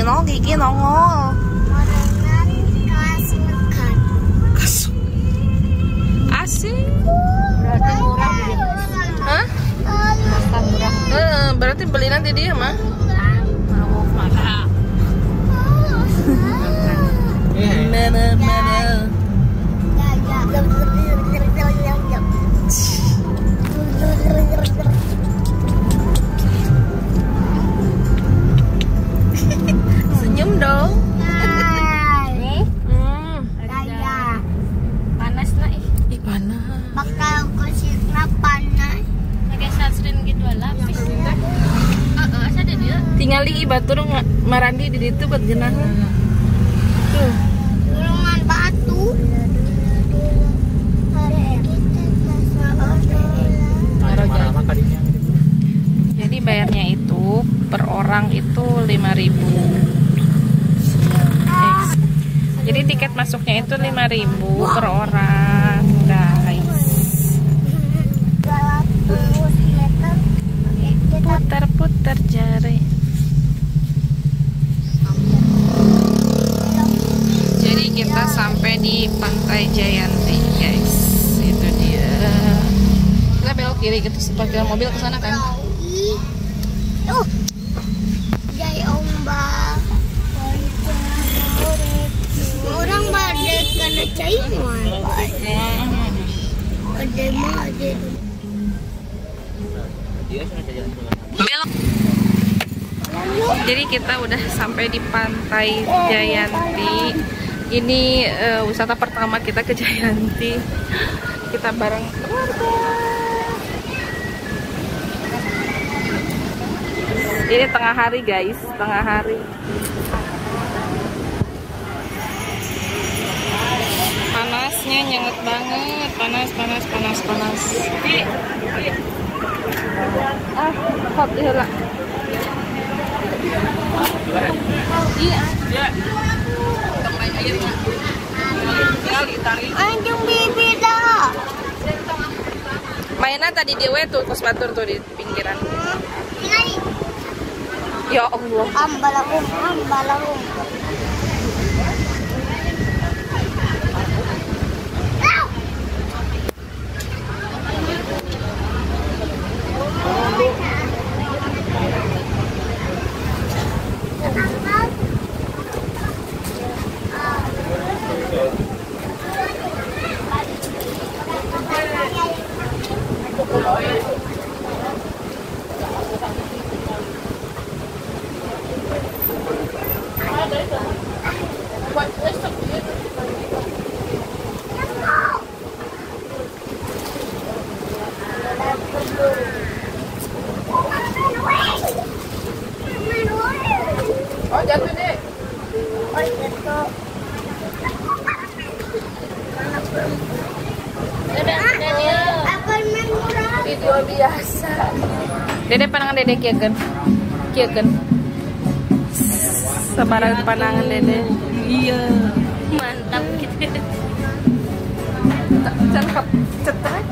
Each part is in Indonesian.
no gigi nongol. Gorengan kelas makan. Asik. Berarti murah beli. Hah? Pasta murah. Berarti beli nanti dia mah. Mau makan. Mana. Senyum dong. Panas na eh. Ih panas. Bakal kusitna panas. Pakai sunscreen gitu lapis. Asa ada dia. Tinggal di batur marandi di situ buat genah. Tuh. Gulungan batu. Jadi bayarnya itu per orang itu 5.000. Jadi tiket masuknya itu 5.000 per orang, guys. Putar-putar jari. Jadi kita sampai di Pantai Jayanti, guys. Itu dia. Kita belok kiri gitu, parkiran mobil ke sana kan. Jai ombak. Orang badai kena caiman. Badai mah ada. Belok. Jadi kita udah sampai di Pantai Jayanti. Ini wisata pertama kita ke Jayanti. Kita bareng keluarga. Ini tengah hari, guys, tengah hari. Panasnya nyengat banget, panas. Hot heula. Iya. Anjing bibi dah. Mainan tadi di tuh kos batur tuh di pinggiran. Ini Ya Allah. ambalahum. Oh, jatuh deh. Video biasa. Dede panangan dede kieukeun. Sabarang panangan dede. Iya. Mantap gitu. Cakep, cetek.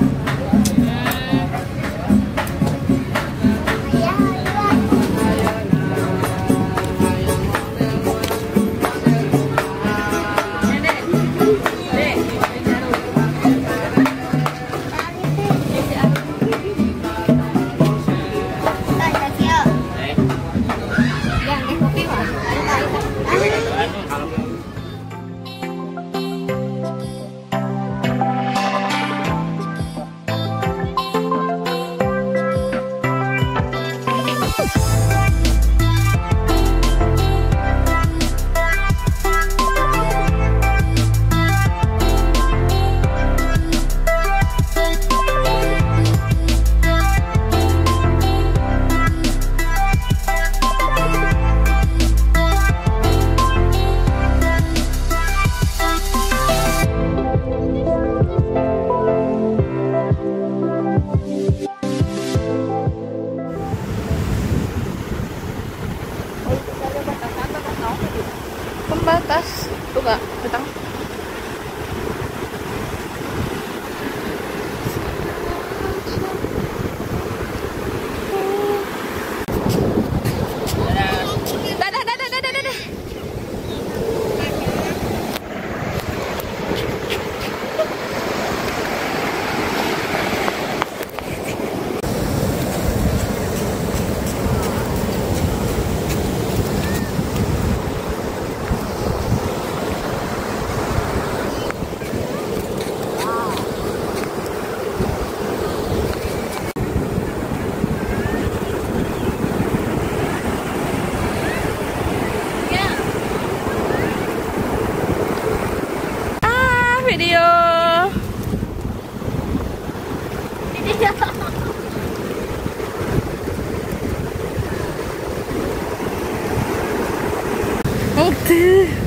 Eh.